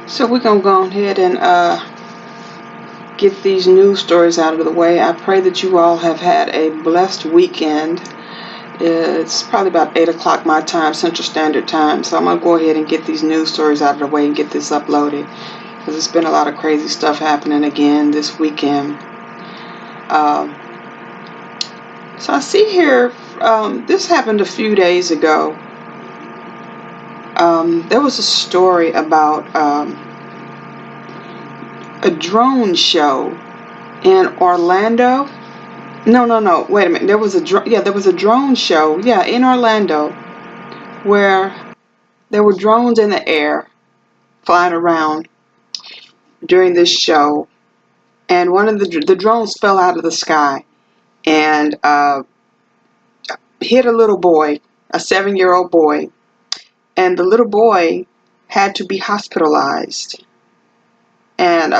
So we're going to go ahead and get these news stories out of the way. I pray that you all have had a blessed weekend. It's probably about 8 o'clock my time, Central Standard Time. So I'm going to go ahead and get these news stories out of the way and get this uploaded. Because there's been a lot of crazy stuff happening again this weekend. So I see here, this happened a few days ago. There was a story about a drone show in Orlando. No. Wait a minute. There was a drone show. Yeah, in Orlando, where there were drones in the air flying around during this show, and one of the drones fell out of the sky and hit a little boy, a 7-year-old boy, and the little boy had to be hospitalized and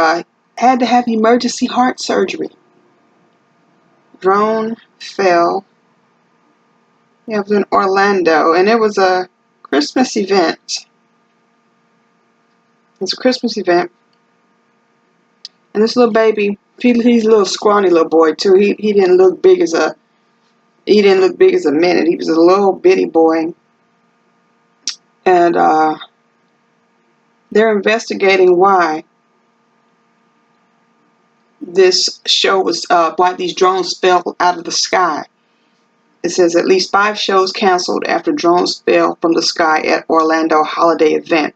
had to have emergency heart surgery. Drone fell. Yeah, it was in Orlando, and it was a Christmas event. It's a Christmas event, and this little baby, he's a little scrawny little boy too. He didn't look big as a minute. He was a little bitty boy, and they're investigating why this show was why these drones fell out of the sky. It says at least 5 shows canceled after drones fell from the sky at Orlando holiday event.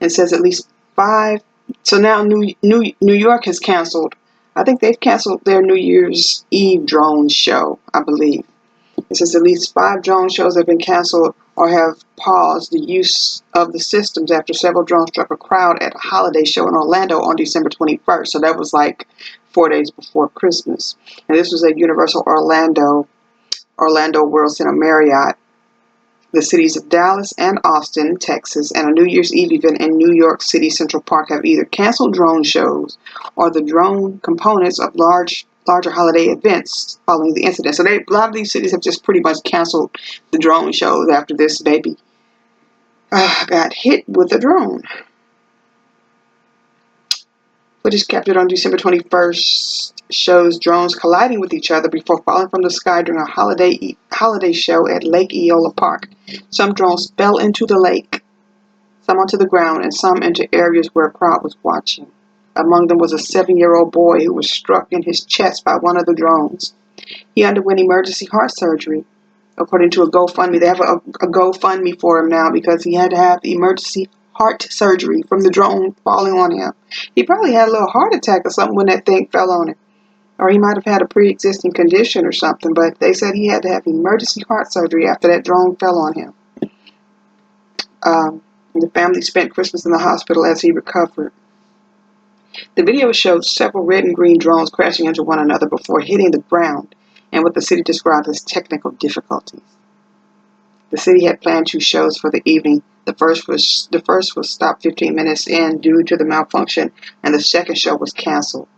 It says at least 5. So now New York has canceled. I think they've canceled their New Year's Eve drone show, I believe. It says at least 5 drone shows have been canceled or have paused the use of the systems after several drones struck a crowd at a holiday show in Orlando on December 21st. So that was like 4 days before Christmas. And this was at Universal Orlando World Center Marriott. The cities of Dallas and Austin, Texas, and a New Year's Eve event in New York City Central Park have either canceled drone shows or the drone components of larger holiday events following the incident. So a lot of these cities have just pretty much canceled the drone shows after this baby got hit with a drone. Footage captured on December 21st shows drones colliding with each other before falling from the sky during a holiday show at Lake Eola Park. Some drones fell into the lake, some onto the ground, and some into areas where a crowd was watching. Among them was a 7-year-old boy who was struck in his chest by one of the drones. He underwent emergency heart surgery. According to a GoFundMe, they have a GoFundMe for him now because he had to have emergency heart surgery from the drone falling on him. He probably had a little heart attack or something when that thing fell on him. Or he might have had a pre-existing condition or something, but they said he had to have emergency heart surgery after that drone fell on him. The family spent Christmas in the hospital as he recovered. The video showed several red and green drones crashing into one another before hitting the ground and what the city described as technical difficulties. The city had planned 2 shows for the evening. The first was stopped 15 minutes in due to the malfunction, and the second show was canceled.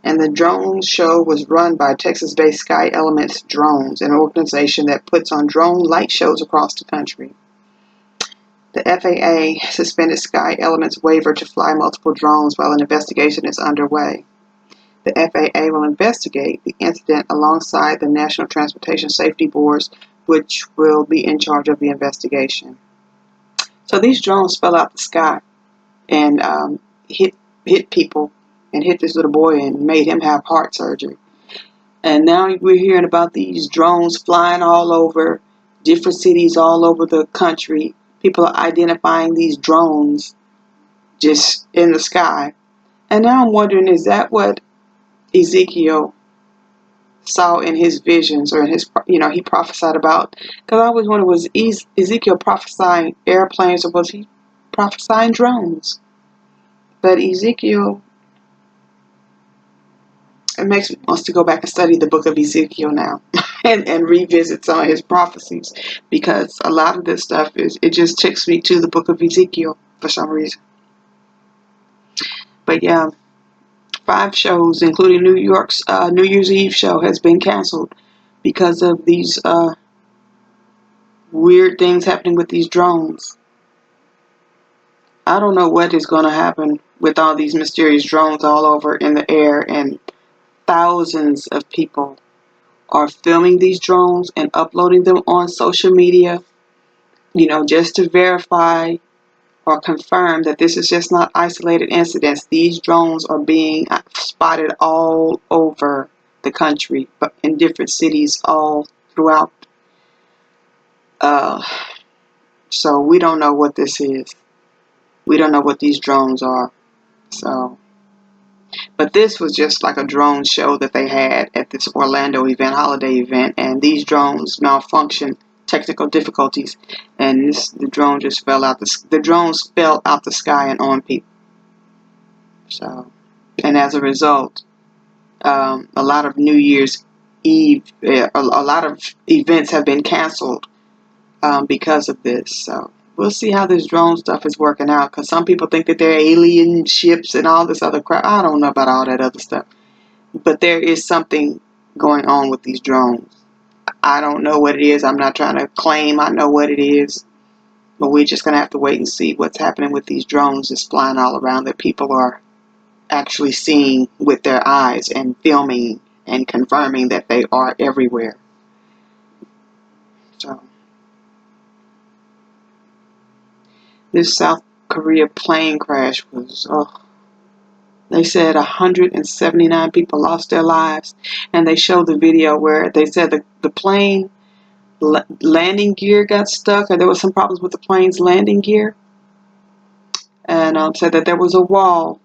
And the drone show was run by Texas-based Sky Elements Drones, an organization that puts on drone light shows across the country. The FAA suspended Sky Elements' waiver to fly multiple drones while an investigation is underway. The FAA will investigate the incident alongside the National Transportation Safety Boards, which will be in charge of the investigation. So these drones fell out the sky and hit people and hit this little boy and made him have heart surgery. And now we're hearing about these drones flying all over different cities all over the country. People are identifying these drones just in the sky. And now I'm wondering, is that what Ezekiel saw in his visions, or in his, he prophesied about? Because I always wondered, was Ezekiel prophesying airplanes, or was he prophesying drones? But Ezekiel, it makes me want to go back and study the book of Ezekiel now and revisit some of his prophecies, because a lot of this stuff it just takes me to the book of Ezekiel for some reason. But yeah, 5 shows, including New York's New Year's Eve show, has been canceled because of these weird things happening with these drones. I don't know what is going to happen with all these mysterious drones all over in the air, and thousands of people are filming these drones and uploading them on social media, just to verify or confirm that this is just not isolated incidents. These drones are being spotted all over the country, but in different cities all throughout. So we don't know what this is. We don't know what these drones are. So, but this was just like a drone show that they had at this Orlando event, holiday event, and these drones malfunctioned, technical difficulties, and the drone just fell out. The drones fell out the sky and on people. So, and as a result, a lot of New Year's Eve, a lot of events have been canceled because of this. So we'll see how this drone stuff is working out, because some people think that they're alien ships and all this other crap. I don't know about all that other stuff, but there is something going on with these drones. I don't know what it is. I'm not trying to claim I know what it is, but we're just going to have to wait and see what's happening with these drones just flying all around that people are actually seeing with their eyes and filming and confirming that they are everywhere. So this South Korea plane crash was, they said 179 people lost their lives, and they showed the video where they said the plane landing gear got stuck, or there was some problems with the plane's landing gear, and said that there was a wall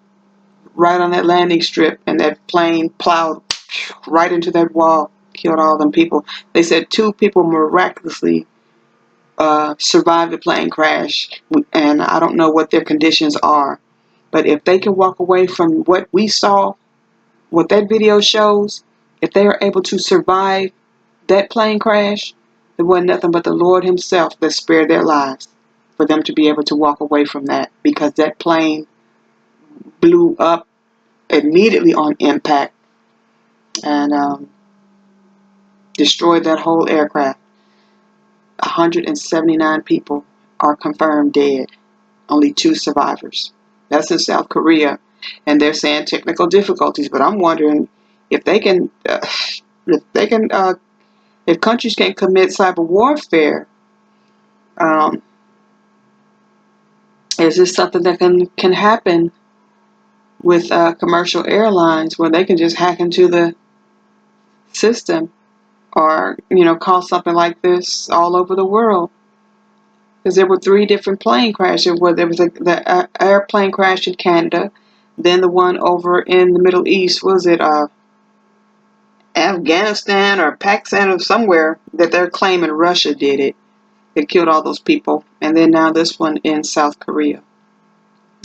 right on that landing strip, and that plane plowed right into that wall, killed all them people. They said 2 people miraculously survived the plane crash, and I don't know what their conditions are, but if they can walk away from what we saw, what that video shows, if they are able to survive that plane crash, it wasn't nothing but the Lord himself that spared their lives for them to be able to walk away from that, because that plane blew up immediately on impact and destroyed that whole aircraft. 179 people are confirmed dead. Only 2 survivors. That's in South Korea, and they're saying technical difficulties. But I'm wondering if they can, if countries can commit cyber warfare. Is this something that can happen with commercial airlines, where they can just hack into the system, or cause something like this all over the world? Because there were 3 different plane crashes. Where there was the airplane crash in Canada, then the one over in the Middle East. Was it Afghanistan or Pakistan or somewhere that they're claiming Russia did it? That killed all those people. And then now this one in South Korea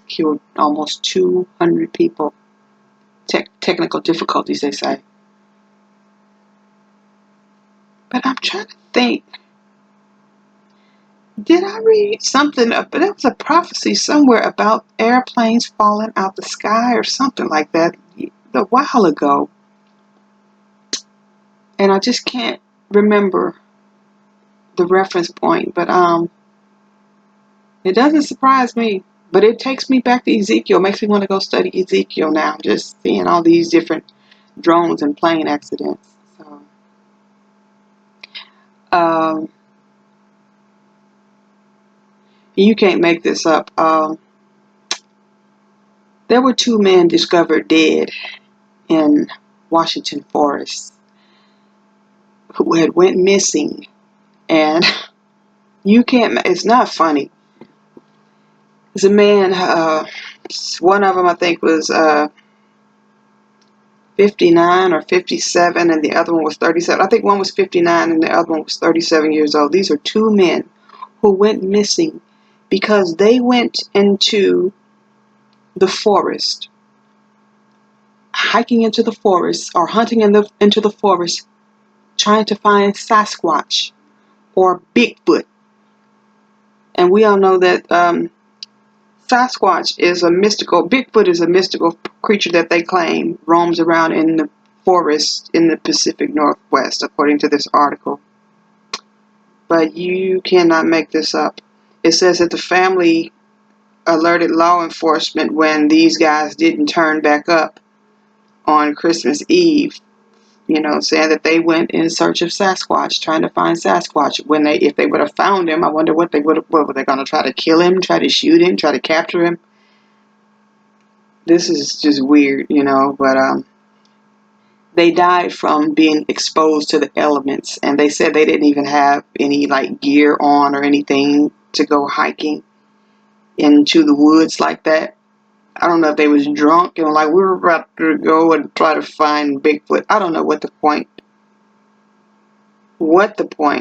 killed almost 200 people. Technical difficulties, they say. But I'm trying to think. Did I read something? But there was a prophecy somewhere about airplanes falling out the sky or something like that a while ago. And I just can't remember the reference point. But it doesn't surprise me. But it takes me back to Ezekiel. Makes me want to go study Ezekiel now. Just seeing all these different drones and plane accidents. So, you can't make this up. There were 2 men discovered dead in Washington forest who had went missing, and you can't. It's not funny. There's a man. One of them I think was 59 or 57, and the other one was 37. I think one was 59 and the other one was 37 years old. These are 2 men who went missing because they went into the forest, hiking into the forest or hunting into the forest, trying to find Sasquatch or Bigfoot. And we all know that Sasquatch is a mystical, Bigfoot is a mystical creature that they claim roams around in the forest in the Pacific Northwest, according to this article. But you cannot make this up. It says that the family alerted law enforcement when these guys didn't turn back up on Christmas Eve, saying that they went in search of Sasquatch, trying to find Sasquatch. If they would have found him, I wonder what were they going to try to kill him, try to shoot him, try to capture him? This is just weird, but they died from being exposed to the elements, and they said they didn't even have any gear on or anything to go hiking into the woods like that. I don't know if they was drunk and we were about to go and try to find Bigfoot. I don't know what the point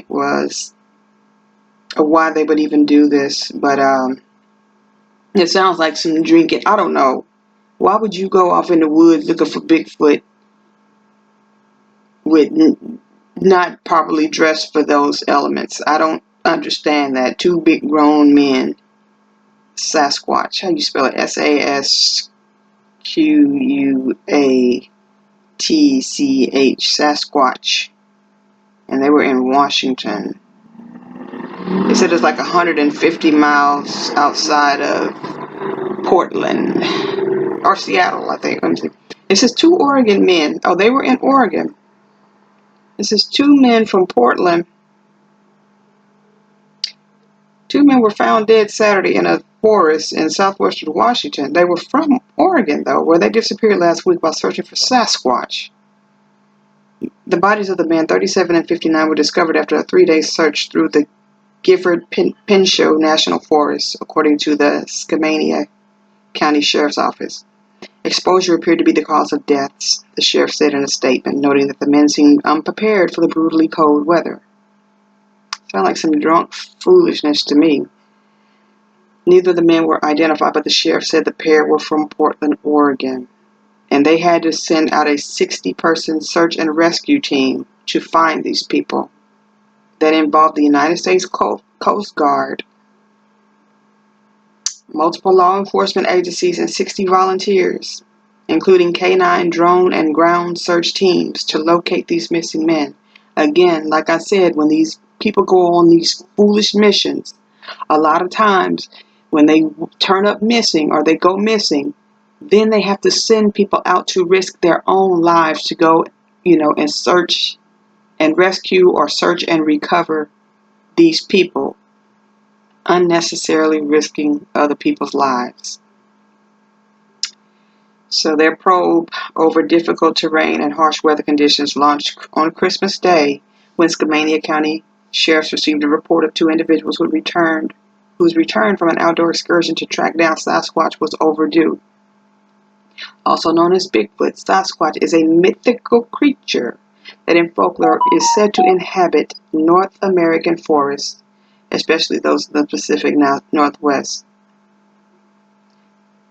was or why they would even do this, but it sounds like some drinking. I don't know. Why would you go off in the woods looking for Bigfoot with not properly dressed for those elements? I don't understand that. Two big grown men. Sasquatch. How you spell it? Sasquatch. Sasquatch. And they were in Washington. They said it's 150 miles outside of Portland. Or Seattle, I think. Let me see. It says 2 Oregon men. Oh, they were in Oregon. This is 2 men from Portland. 2 men were found dead Saturday in a forest in southwestern Washington. They were from Oregon, though, where they disappeared last week while searching for Sasquatch. The bodies of the men, 37 and 59, were discovered after a 3-day search through the Gifford-Pinchot National Forest, according to the Skamania County Sheriff's Office. Exposure appeared to be the cause of deaths, the sheriff said in a statement, noting that the men seemed unprepared for the brutally cold weather. Sound like some drunk foolishness to me. Neither of the men were identified, but the sheriff said the pair were from Portland, Oregon, and they had to send out a 60-person search and rescue team to find these people. That involved the United States Coast Guard, multiple law enforcement agencies, and 60 volunteers, including K-9, drone, and ground search teams to locate these missing men. Again, like I said, when these people go on these foolish missions, a lot of times when they turn up missing or they go missing, then they have to send people out to risk their own lives to go, and search and rescue or search and recover these people, unnecessarily risking other people's lives. So their probe over difficult terrain and harsh weather conditions launched on Christmas Day when Skamania County Sheriffs received a report of 2 individuals whose return from an outdoor excursion to track down Sasquatch was overdue. Also known as Bigfoot, Sasquatch is a mythical creature that in folklore is said to inhabit North American forests, especially those in the Pacific Northwest.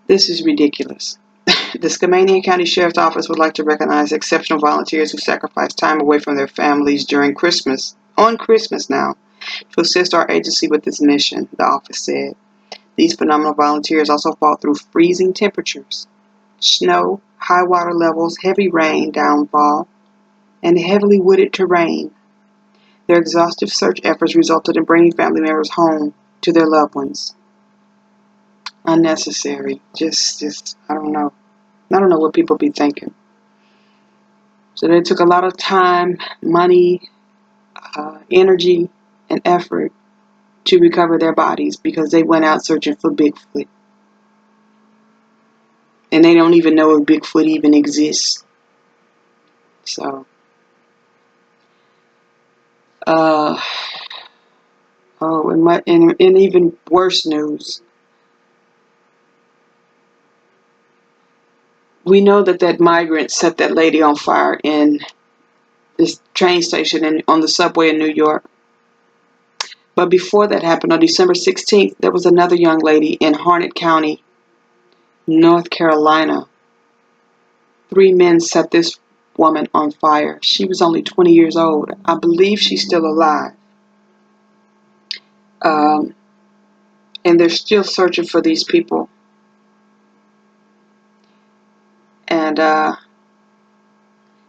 This is ridiculous. The Skamania County Sheriff's Office would like to recognize exceptional volunteers who sacrifice time away from their families during Christmas, on Christmas now, to assist our agency with this mission, the office said. These phenomenal volunteers also fought through freezing temperatures, snow, high water levels, heavy rain downfall, and heavily wooded terrain. Their exhaustive search efforts resulted in bringing family members home to their loved ones. Unnecessary. Just, I don't know. I don't know what people be thinking. So they took a lot of time, money, energy, and effort to recover their bodies because they went out searching for Bigfoot. And they don't even know if Bigfoot even exists. So, in even worse news, we know that migrant set that lady on fire in this train station on the subway in New York. But before that happened, on December 16th, there was another young lady in Harnett County, North Carolina. 3 men set this woman on fire. She was only 20 years old. I believe she's still alive. And they're still searching for these people. And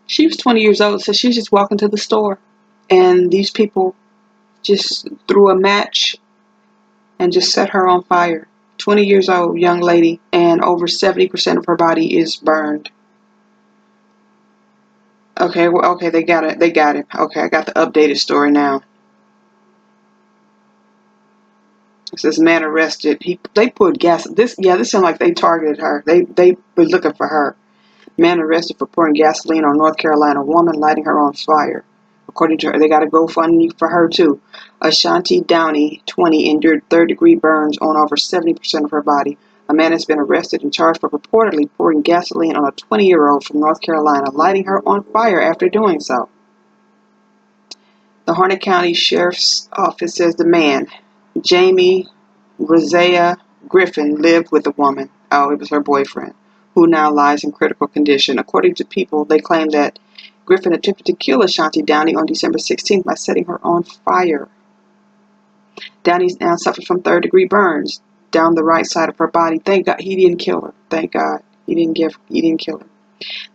she was 20 years old, so she's just walking to the store. And these people just threw a match and just set her on fire. 20 years old young lady, and over 70% of her body is burned. Okay, well, okay, they got it. Okay, I got the updated story now. It says man arrested. They put gas. This sounds like they targeted her. They were looking for her. Man arrested for pouring gasoline on North Carolina woman, lighting her on fire. According to her, they got a GoFundMe for her too. Ashanti Downey, 20, endured third-degree burns on over 70% of her body. A man has been arrested and charged for reportedly pouring gasoline on a 20-year-old from North Carolina, lighting her on fire after doing so. The Harnett County Sheriff's Office says the man, Jamie Rosea Griffin, lived with the woman. Oh, it was her boyfriend, who now lies in critical condition. According to People, they claim that Griffin attempted to kill Ashanti Downey on December 16th by setting her on fire. Downey now suffers from third-degree burns down the right side of her body. Thank God he didn't kill her. Thank God he didn't kill her.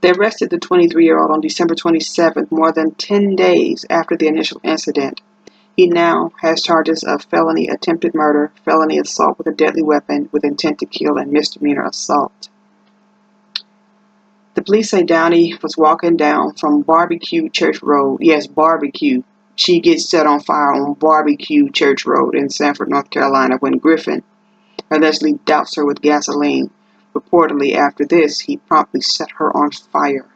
They arrested the 23-year-old on December 27th, more than 10 days after the initial incident. He now has charges of felony attempted murder, felony assault with a deadly weapon with intent to kill, and misdemeanor assault. The police say Downey was walking down from Barbecue Church Road. Yes, Barbecue. She gets set on fire on Barbecue Church Road in Sanford, North Carolina, when Griffin allegedly doused her with gasoline. Reportedly, after this, he promptly set her on fire.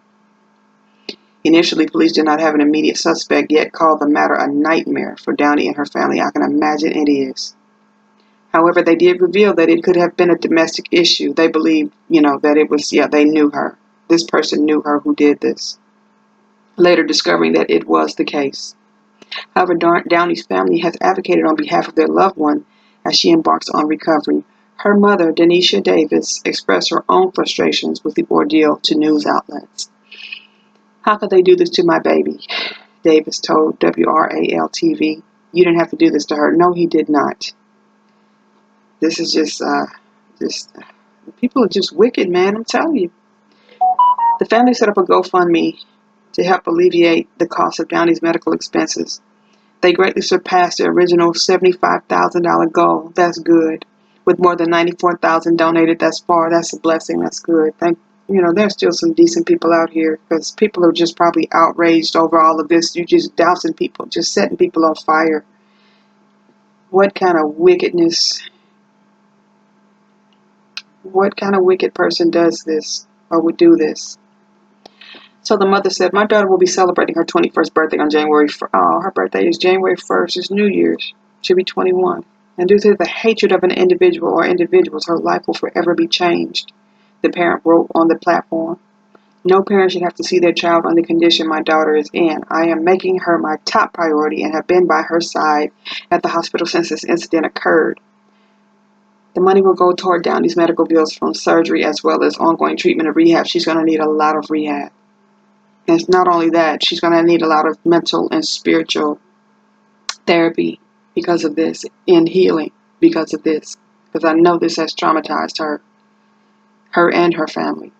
Initially, police did not have an immediate suspect, yet called the matter a nightmare for Downey and her family. I can imagine it is. However, they did reveal that it could have been a domestic issue. They believed, that it was, they knew her. This person knew her who did this, later discovering that it was the case. However, Downey's family has advocated on behalf of their loved one as she embarks on recovery. Her mother, Denisha Davis, expressed her own frustrations with the ordeal to news outlets. "How could they do this to my baby?" Davis told WRAL-TV. "You didn't have to do this to her." No, he did not. This is just people are just wicked, man, I'm telling you. The family set up a GoFundMe to help alleviate the cost of Downey's medical expenses. They greatly surpassed the original $75,000 goal. That's good. With more than $94,000 donated thus far, that's a blessing. That's good. There's still some decent people out here, because people are just probably outraged over all of this. You're just dousing people, just setting people on fire. What kind of wickedness? What kind of wicked person does this or would do this? So the mother said, "My daughter will be celebrating her 21st birthday on January 1st. Oh, her birthday is January 1st. It's New Year's. She'll be 21. And due to the hatred of an individual or individuals, her life will forever be changed," the parent wrote on the platform. "No parent should have to see their child on the condition my daughter is in. I am making her my top priority and have been by her side at the hospital since this incident occurred. The money will go toward Downey's medical bills from surgery as well as ongoing treatment and rehab. She's going to need a lot of rehab. And it's not only that, she's going to need a lot of mental and spiritual therapy because of this, and healing because of this. Because I know this has traumatized her and her family.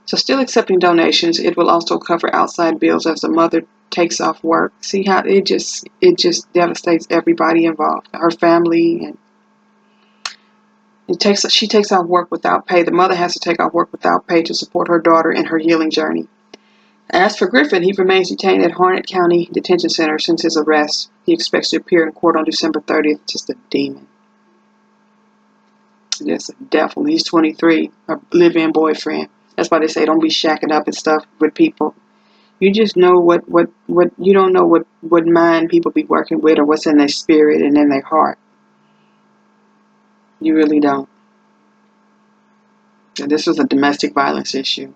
So still accepting donations, it will also cover outside bills as the mother takes off work." See how it just devastates everybody involved, her family, and she takes off work without pay. The mother has to take off work without pay to support her daughter in her healing journey. As for Griffin, he remains detained at Harnett County Detention Center since his arrest. He expects to appear in court on December 30th. Just a demon. Just a devil. He's 23, a live-in boyfriend. That's why they say don't be shacking up and stuff with people. You just know what you don't know what mind people be working with or what's in their spirit and in their heart. You really don't. And this was a domestic violence issue.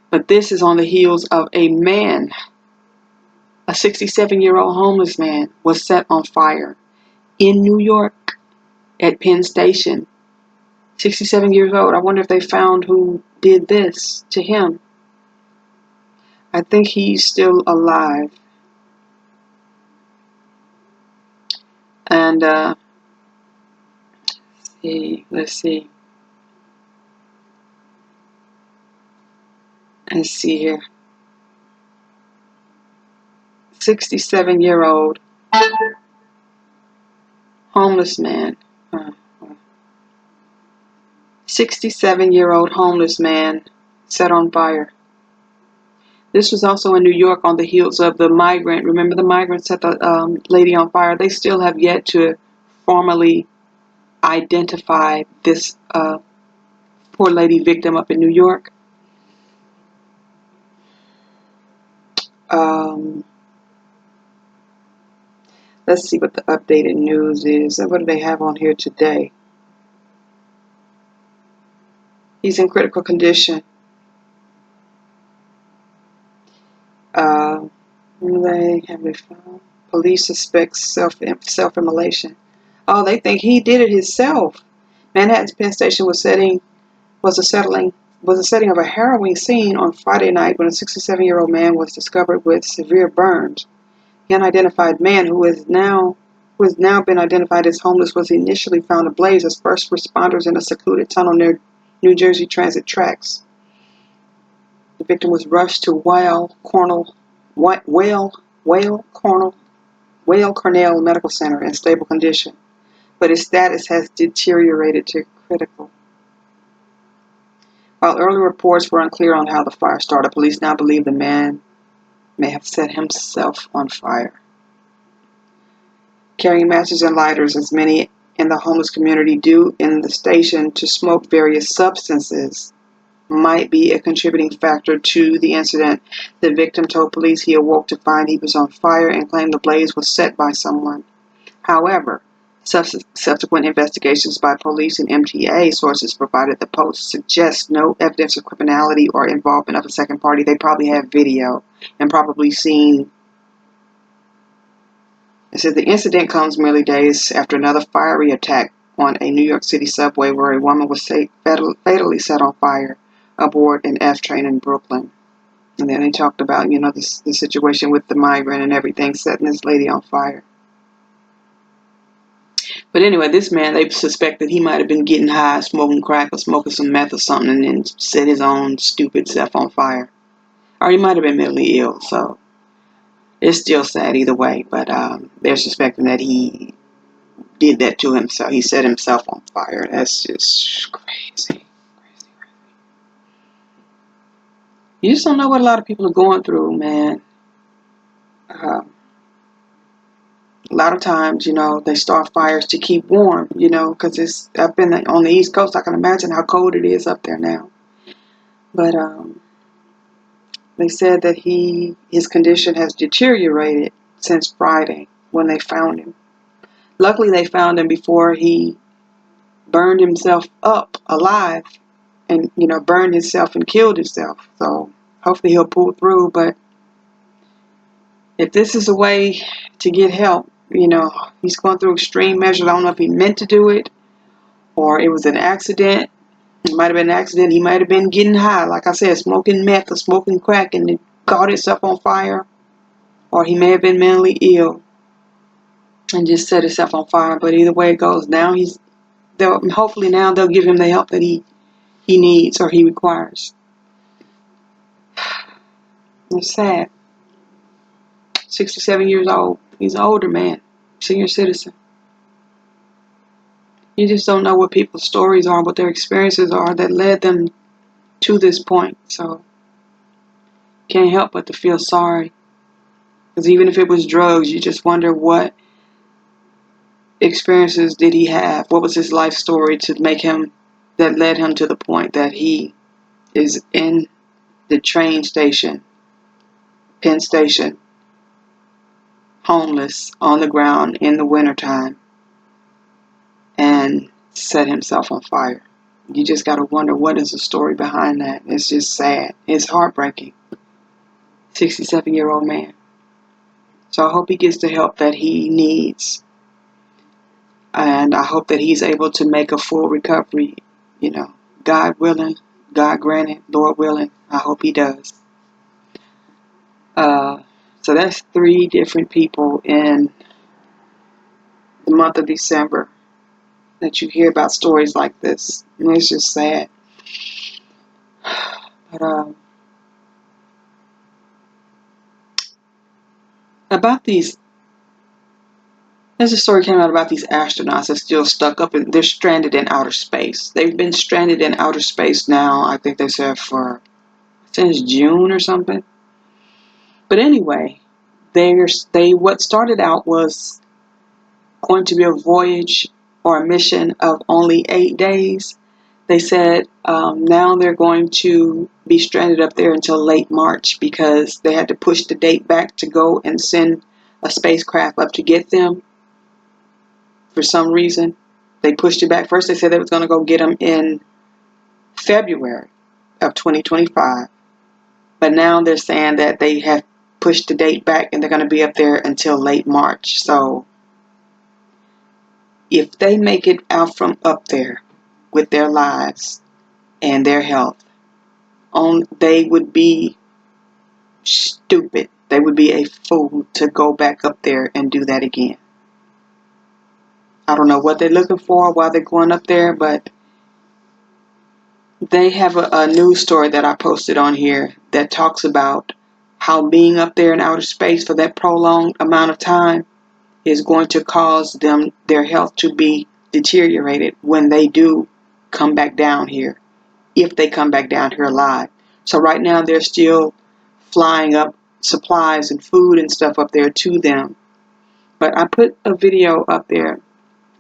But this is on the heels of a man, a 67-year-old homeless man, was set on fire in New York at Penn Station. 67 years old. I wonder if they found who did this to him. I think he's still alive. And let's see. Let's see here. 67-year-old homeless man 67-year-old homeless man set on fire. This was also in New York on the heels of the migrant. Remember the migrant set the lady on fire? They still have yet to formally identify this poor lady victim up in New York. Let's see what the updated news is. What do they have on here today? He's in critical condition. They found? Police suspects self-immolation. Oh, they think he did it himself. Manhattan's Penn Station was a setting of a harrowing scene on Friday night when a 67-year-old man was discovered with severe burns. The unidentified man, who has now been identified as homeless, was initially found ablaze as first responders in a secluded tunnel near New Jersey Transit tracks. The victim was rushed to Weill Cornell Medical Center in stable condition, but his status has deteriorated to critical. While early reports were unclear on how the fire started, police now believe the man may have set himself on fire. Carrying matches and lighters, as many in the homeless community do in the station to smoke various substances, might be a contributing factor to the incident. The victim told police he awoke to find he was on fire and claimed the blaze was set by someone. However, subsequent investigations by police and MTA sources provided the Post suggest no evidence of criminality or involvement of a second party. They probably have video and probably seen. It says the incident comes merely days after another fiery attack on a New York City subway where a woman was fatally set on fire aboard an F train in Brooklyn. And then they talked about, the situation with the migrant and everything, setting this lady on fire. But anyway, this man, they suspect that he might have been getting high, smoking crack or smoking some meth or something, and then set his own stupid self on fire. Or he might have been mentally ill, so it's still sad either way. But they're suspecting that he did that to himself. He set himself on fire. That's just crazy. You just don't know what a lot of people are going through, man. A lot of times, they start fires to keep warm, because I've been on the East Coast. I can imagine how cold it is up there now. But they said that his condition has deteriorated since Friday when they found him. Luckily, they found him before he burned himself up alive and, burned himself and killed himself. So hopefully he'll pull through. But if this is a way to get help, he's going through extreme measures. I don't know if he meant to do it or it was an accident. It might have been an accident. He might have been getting high, like I said, smoking meth or smoking crack and caught himself on fire. Or he may have been mentally ill and just set himself on fire. But either way it goes, now hopefully now they'll give him the help that he needs or he requires. It's sad. 67 years old. He's an older man, senior citizen. You just don't know what people's stories are, what their experiences are that led them to this point. So can't help but to feel sorry. Because even if it was drugs, you just wonder what experiences did he have? What was his life story that led him to the point that he is in the train station, Penn Station, homeless on the ground in the wintertime, and set himself on fire. You just got to wonder what is the story behind that. It's just sad. It's heartbreaking. 67-year-old man. So I hope he gets the help that he needs. And I hope that he's able to make a full recovery. God willing, God granted, Lord willing. I hope he does. So that's 3 different people in the month of December that you hear about stories like this. And it's just sad. But about these There's a story came out about these astronauts that still stuck up and they're stranded in outer space. They've been stranded in outer space now, I think they said for since June or something. But anyway, what started out was going to be a voyage or a mission of only 8 days. They said now they're going to be stranded up there until late March because they had to push the date back to go and send a spacecraft up to get them. For some reason, they pushed it back. First, they said they was going to go get them in February of 2025. But now they're saying that they have pushed the date back and they're going to be up there until late March. So if they make it out from up there with their lives and their health, they would be stupid. They would be a fool to go back up there and do that again. I don't know what they're looking for while they're going up there, but they have a news story that I posted on here that talks about how being up there in outer space for that prolonged amount of time is going to cause their health to be deteriorated when they do come back down here, if they come back down here alive. So right now they're still flying up supplies and food and stuff up there to them. But I put a video up there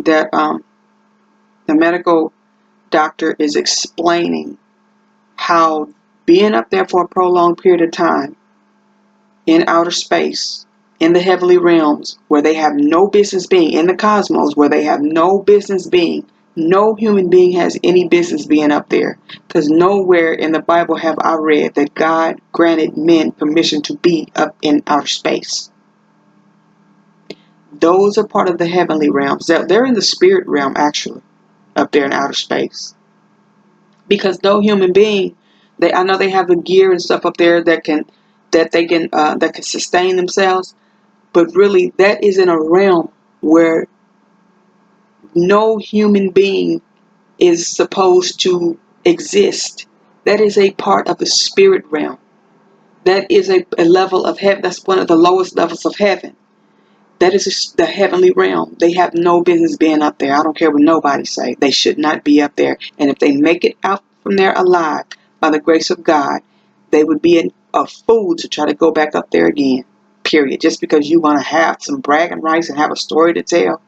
that the medical doctor is explaining how being up there for a prolonged period of time in outer space, in the heavenly realms, where they have no business being, in the cosmos, where they have no business being, no human being has any business being up there. Because nowhere in the Bible have I read that God granted men permission to be up in outer space. Those are part of the heavenly realms. They're in the spirit realm, actually, up there in outer space. Because no human being, I know they have the gear and stuff up there that can sustain themselves, but really that is in a realm where no human being is supposed to exist. That is a part of the spirit realm. That is a level of heaven. That's one of the lowest levels of heaven. That is the heavenly realm. They have no business being up there. I don't care what nobody say. They should not be up there. And if they make it out from there alive, by the grace of God, they would be a fool to try to go back up there again. Period. Just because you want to have some bragging rights and have a story to tell.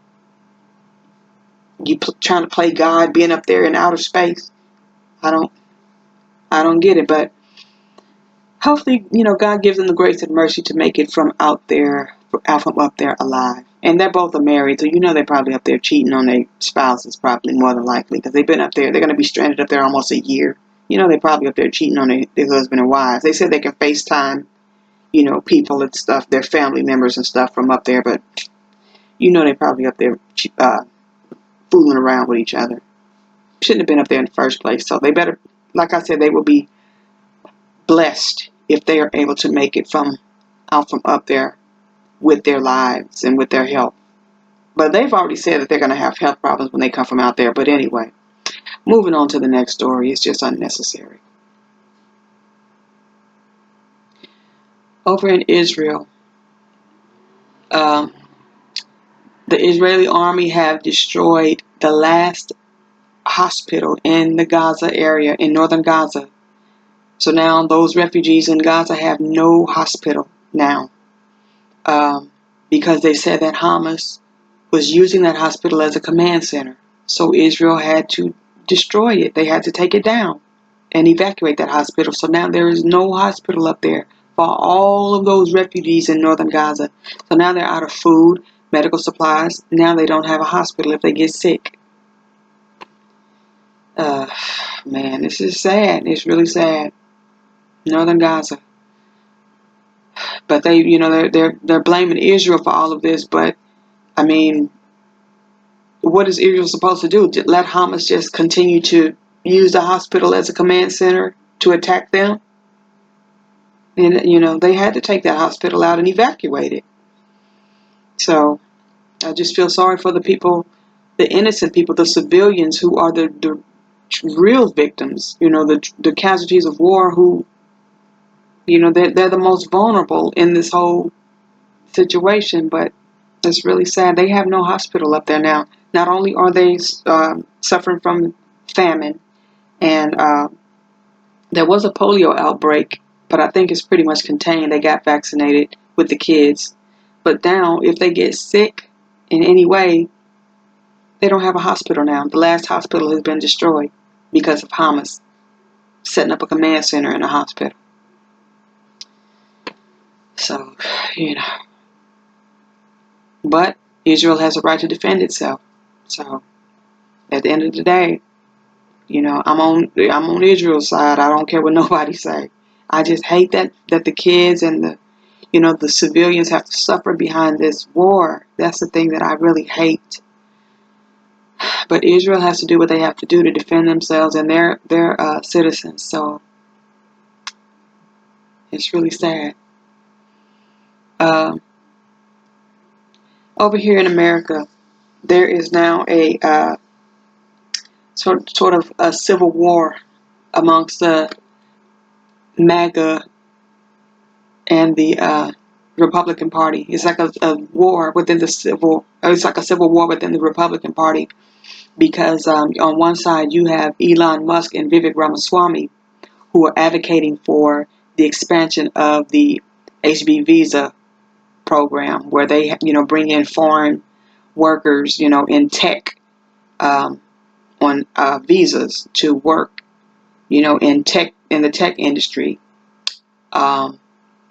You trying to play God being up there in outer space. I don't get it. But hopefully, God gives them the grace and mercy to make it from out from up there alive. And they're both married, so they're probably up there cheating on their spouses, probably more than likely, because they've been up there. They're going to be stranded up there almost a year. They're probably up there cheating on their husband and wives. They said they can FaceTime, people and stuff, their family members and stuff from up there, but they're probably up there fooling around with each other. Shouldn't have been up there in the first place. So they better, like I said, they will be blessed if they are able to make it out from up there with their lives and with their health. But they've already said that they're going to have health problems when they come from out there. But anyway, moving on to the next story. It's just unnecessary. Over in Israel, the Israeli army have destroyed the last hospital in the Gaza area, in northern Gaza. So now those refugees in Gaza have no hospital now. Because they said that Hamas was using that hospital as a command center. So Israel had to destroy it. They had to take it down and evacuate that hospital. So now there is no hospital up there for all of those refugees in northern Gaza. So now they're out of food, medical supplies. Now they don't have a hospital if they get sick. Man, this is sad. It's really sad. Northern Gaza. But they're blaming Israel for all of this. But I mean, what is Israel supposed to do? Let Hamas just continue to use the hospital as a command center to attack them? And they had to take that hospital out and evacuate it. So I just feel sorry for the people, the innocent people, the civilians who are the real victims. The casualties of war who, they're the most vulnerable in this whole situation. But It's really sad. They have no hospital up there now. Not only are they suffering from famine, and there was a polio outbreak, but I think it's pretty much contained. They got vaccinated with the kids. But now, if they get sick in any way, they don't have a hospital now. The last hospital has been destroyed because of Hamas setting up a command center in a hospital. So, you know. But Israel has a right to defend itself. So, at the end of the day, you know, I'm on Israel's side. I don't care what nobody say. I just hate that the kids and the civilians have to suffer behind this war. That's the thing that I really hate. But Israel has to do what they have to do to defend themselves and their citizens. So it's really sad. Over here in America, there is now a sort of a civil war amongst the MAGA and the Republican Party. It's like a war within the civil. It's like a civil war within the Republican Party, because on one side you have Elon Musk and Vivek Ramaswamy, who are advocating for the expansion of the HB visa program, where they bring in foreign workers in tech on visas to work in the tech industry.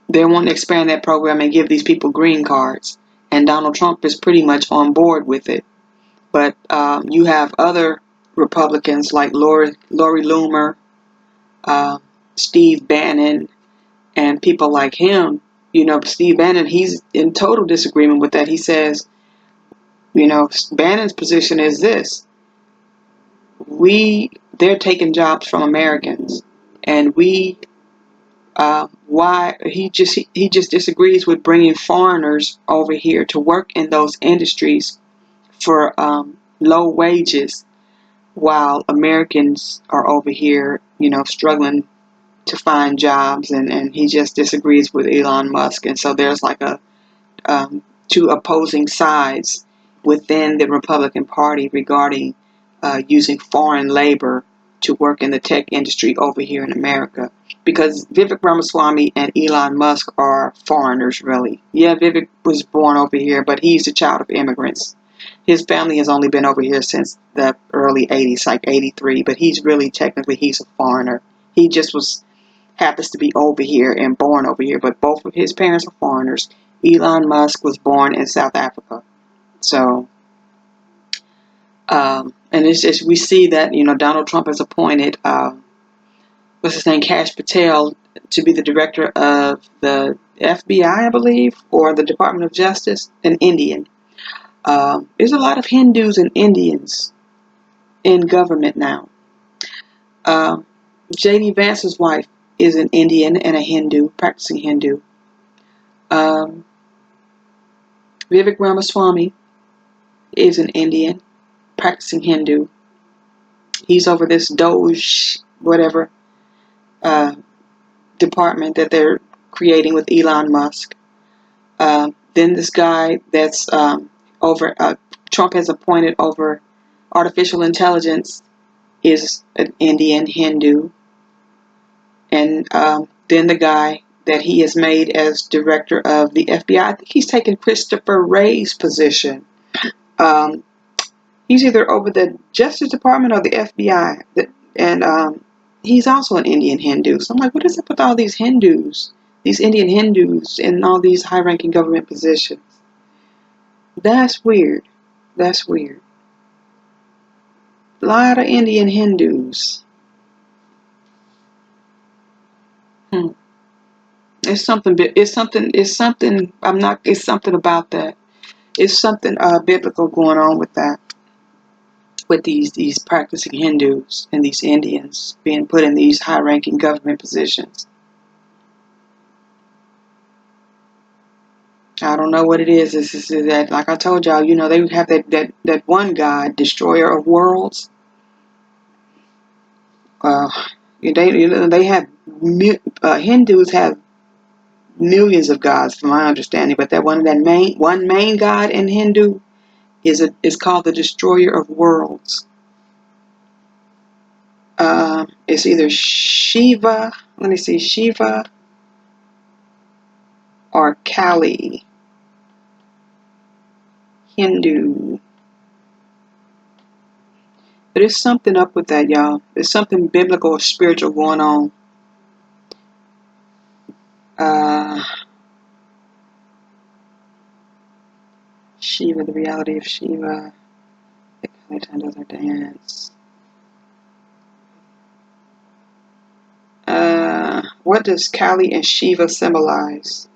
They want to expand that program and give these people green cards, and Donald Trump is pretty much on board with it. But you have other Republicans like Lori Loomer, Steve Bannon, and people like him. Steve Bannon, he's in total disagreement with that. He says, Bannon's position is this: they're taking jobs from Americans, and why he just disagrees with bringing foreigners over here to work in those industries for low wages, while Americans are over here, struggling to find jobs, and he just disagrees with Elon Musk. And so there's like two opposing sides within the Republican Party regarding using foreign labor to work in the tech industry over here in America. Because Vivek Ramaswamy and Elon Musk are foreigners, really. Yeah, Vivek was born over here, but he's a child of immigrants. His family has only been over here since the early 80s, like 83, but he's a foreigner. He just happens to be over here and born over here, but both of his parents are foreigners. Elon Musk was born in South Africa. So, and it's just, we see that, Donald Trump has appointed, what's his name, Kash Patel, to be the director of the FBI, I believe, or the Department of Justice, an Indian. There's a lot of Hindus and Indians in government now. J.D. Vance's wife is an Indian and a Hindu, practicing Hindu. Vivek Ramaswamy is an Indian, practicing Hindu. He's over this Doge, whatever, department that they're creating with Elon Musk. Then this guy that's Trump has appointed over artificial intelligence is an Indian Hindu. And then the guy that he has made as director of the FBI, I think he's taken Christopher Wray's position. He's either over the Justice Department or the FBI, and he's also an Indian Hindu. So I'm like, what is up with all these Hindus, these Indian Hindus, in all these high-ranking government positions? That's weird. That's weird. A lot of Indian Hindus. It's something about that. It's something biblical going on with that. With these practicing Hindus and these Indians being put in these high-ranking government positions. I don't know what it is. This is that, like I told y'all, they have that one God, destroyer of worlds. They have Hindus have millions of gods, from my understanding, but one main god in Hindu is called the destroyer of worlds. It's either Shiva, let me see, Shiva or Kali. Hindu. But there's something up with that, y'all. There's something biblical or spiritual going on. Shiva, the reality of Shiva. The Kali time does her dance. What does Kali and Shiva symbolize?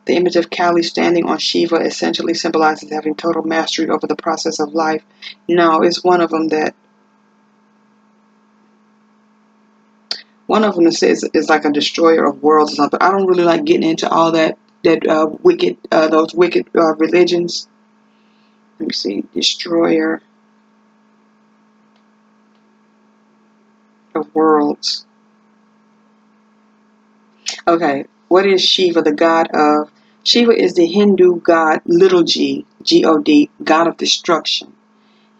The image of Kali standing on Shiva essentially symbolizes having total mastery over the process of life. No, it's one of them is like a destroyer of worlds or something. I don't really like getting into all those wicked religions. Let me see, destroyer of worlds. Okay, what is Shiva, the god of? Shiva is the Hindu god, little g, G-O-D, god of destruction.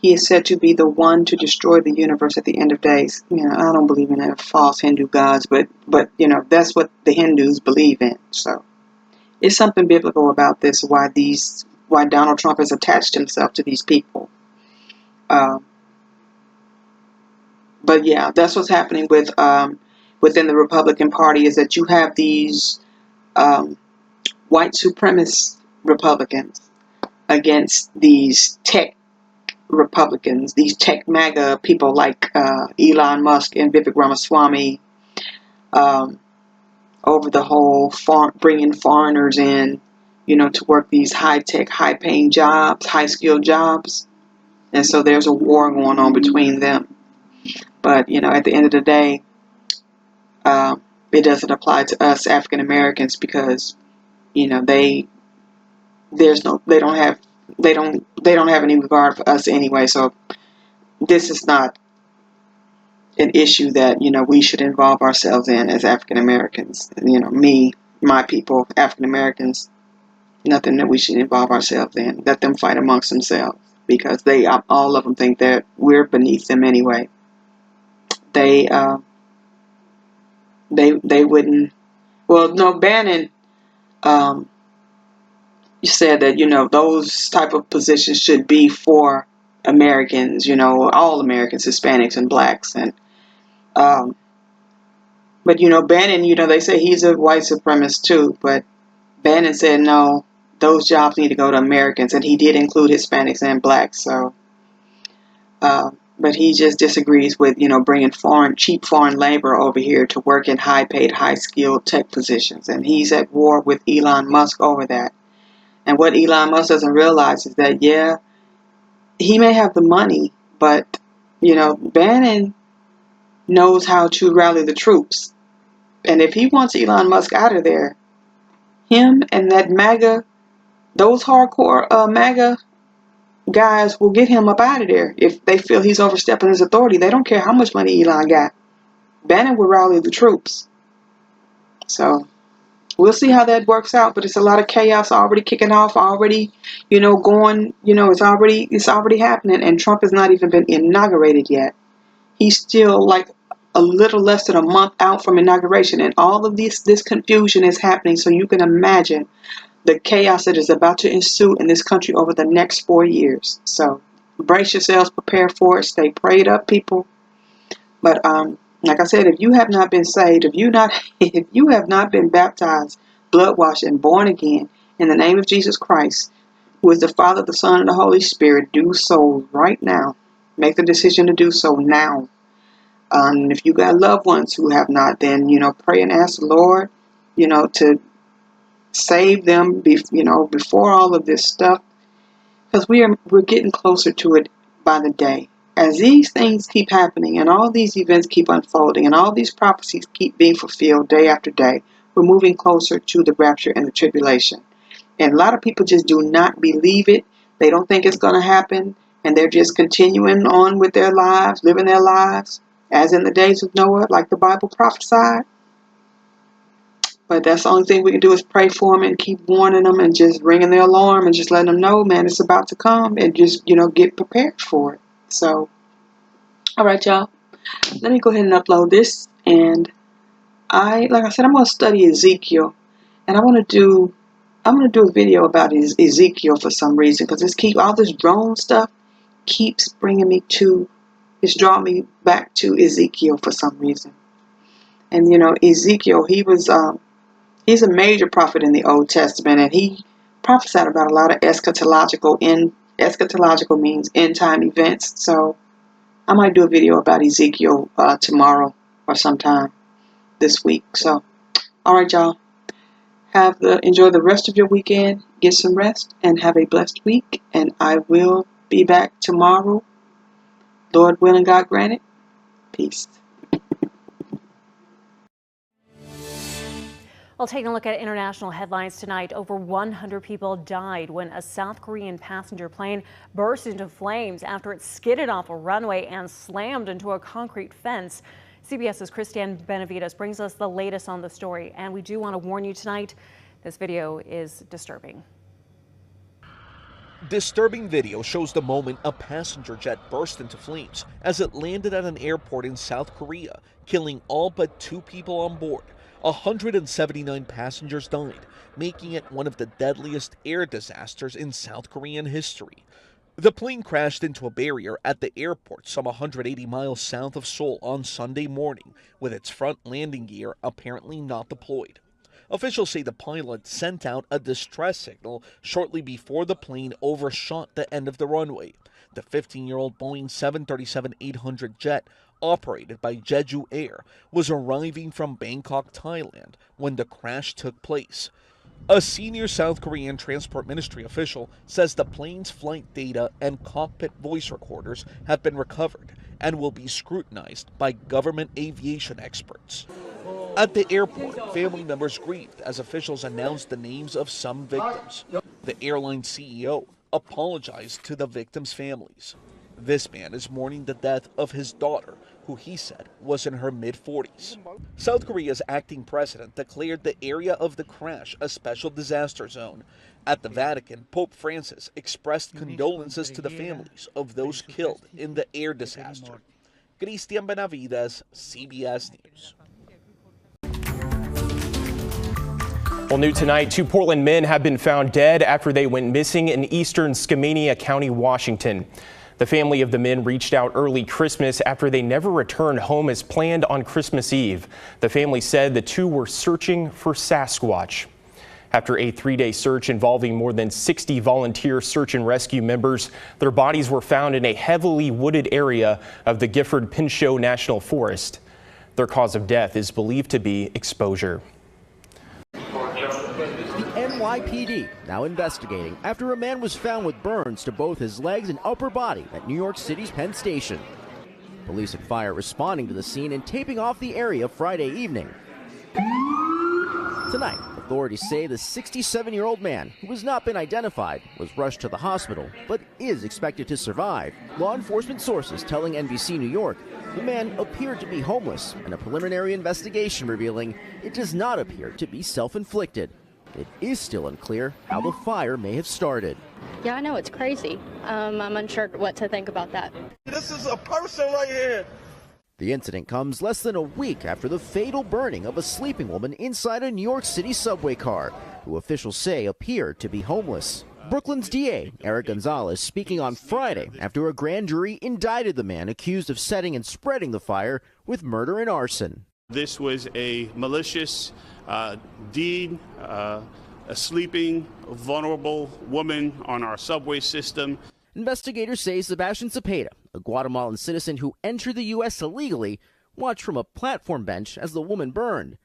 He is said to be the one to destroy the universe at the end of days. I don't believe in that false Hindu gods, but that's what the Hindus believe in. So it's something biblical about this. Why Donald Trump has attached himself to these people. But yeah, that's what's happening with within the Republican Party, is that you have these white supremacist Republicans against these tech Republicans, these tech MAGA people like Elon Musk and Vivek Ramaswamy, over the whole bringing foreigners in, to work these high-tech, high-paying jobs, high-skilled jobs. And so there's a war going on between them. But, at the end of the day, it doesn't apply to us African Americans because, they don't have any regard for us anyway. So this is not an issue that we should involve ourselves in as African Americans. My people, African Americans, nothing that we should involve ourselves in. Let them fight amongst themselves, because all of them think that we're beneath them anyway. They wouldn't. Well, no, Bannon. You said that those type of positions should be for Americans. All Americans, Hispanics and blacks, and but Bannon. They say he's a white supremacist too, but Bannon said no, those jobs need to go to Americans, and he did include Hispanics and blacks. So, but he just disagrees with bringing cheap foreign labor over here to work in high-paid, high-skilled tech positions, and he's at war with Elon Musk over that. And what Elon Musk doesn't realize is that he may have the money, but Bannon knows how to rally the troops, and if he wants Elon Musk out of there, him and that MAGA, those hardcore MAGA guys will get him up out of there. If they feel he's overstepping his authority, they don't care how much money Elon got. Bannon will rally the troops. So we'll see how that works out, but it's a lot of chaos already kicking off, already, going, it's already happening, and Trump has not even been inaugurated yet. He's still like a little less than a month out from inauguration, and all of this confusion is happening, so you can imagine the chaos that is about to ensue in this country over the next 4 years. So brace yourselves, prepare for it, stay prayed up, people. But like I said, if you have not been saved, if you have not been baptized, blood washed, and born again in the name of Jesus Christ, who is the Father, the Son, and the Holy Spirit, do so right now. Make the decision to do so now. And if you got loved ones who have not, then pray and ask the Lord, to save them, before all of this stuff, because we're getting closer to it by the day. As these things keep happening and all these events keep unfolding and all these prophecies keep being fulfilled day after day, we're moving closer to the rapture and the tribulation. And a lot of people just do not believe it. They don't think it's going to happen, and they're just continuing on with their lives, living their lives as in the days of Noah, like the Bible prophesied. But that's the only thing we can do is pray for them and keep warning them and just ringing the alarm and just letting them know, man, it's about to come, and just, get prepared for it. So, all right, y'all. Let me go ahead and upload this. And like I said, I'm going to study Ezekiel. And I'm going to do a video about Ezekiel for some reason, because all this drone stuff keeps it's drawing me back to Ezekiel for some reason. And, Ezekiel, he's a major prophet in the Old Testament, and he prophesied about a lot of eschatological means end time events. So I might do a video about Ezekiel tomorrow or sometime this week. So, all right, y'all. Enjoy the rest of your weekend. Get some rest and have a blessed week. And I will be back tomorrow, Lord willing, God granted. Peace. Well, taking a look at international headlines tonight, over 100 people died when a South Korean passenger plane burst into flames after it skidded off a runway and slammed into a concrete fence. CBS's Christiane Benavides brings us the latest on the story, and we do want to warn you tonight, this video is disturbing. Disturbing video shows the moment a passenger jet burst into flames as it landed at an airport in South Korea, killing all but 2 people on board. 179 passengers died, making it one of the deadliest air disasters in South Korean history. The plane crashed into a barrier at the airport some 180 miles south of Seoul on Sunday morning, with its front landing gear apparently not deployed. Officials say the pilot sent out a distress signal shortly before the plane overshot the end of the runway. The 15-year-old Boeing 737-800 jet, operated by Jeju Air, was arriving from Bangkok, Thailand, when the crash took place. A senior South Korean Transport Ministry official says the plane's flight data and cockpit voice recorders have been recovered and will be scrutinized by government aviation experts. At the airport, family members grieved as officials announced the names of some victims. The airline CEO apologized to the victims' families. This man is mourning the death of his daughter, who he said was in her mid-40s. South Korea's acting president declared the area of the crash a special disaster zone. At the Vatican, Pope Francis expressed condolences to the families of those killed in the air disaster. Christiane Benavides, CBS News. Well, new tonight, 2 Portland men have been found dead after they went missing in eastern Skamania County, Washington. The family of the men reached out early Christmas after they never returned home as planned on Christmas Eve. The family said the 2 were searching for Sasquatch. After a 3-day search involving more than 60 volunteer search and rescue members, their bodies were found in a heavily wooded area of the Gifford-Pinchot National Forest. Their cause of death is believed to be exposure. NYPD now investigating after a man was found with burns to both his legs and upper body at New York City's Penn Station. Police and fire responding to the scene and taping off the area Friday evening. Tonight, authorities say the 67-year-old man, who has not been identified, was rushed to the hospital but is expected to survive. Law enforcement sources telling NBC New York the man appeared to be homeless, and a preliminary investigation revealing it does not appear to be self-inflicted. It is still unclear how the fire may have started. Yeah, I know, it's crazy. I'm unsure what to think about that. This is a person right here. The incident comes less than a week after the fatal burning of a sleeping woman inside a New York City subway car, who officials say appeared to be homeless. Brooklyn's DA, Eric Gonzalez, speaking on Friday after a grand jury indicted the man accused of setting and spreading the fire with murder and arson. This was a malicious deed, a sleeping, vulnerable woman on our subway system. Investigators say Sebastian Cepeda, a Guatemalan citizen who entered the U.S. illegally, watched from a platform bench as the woman burned.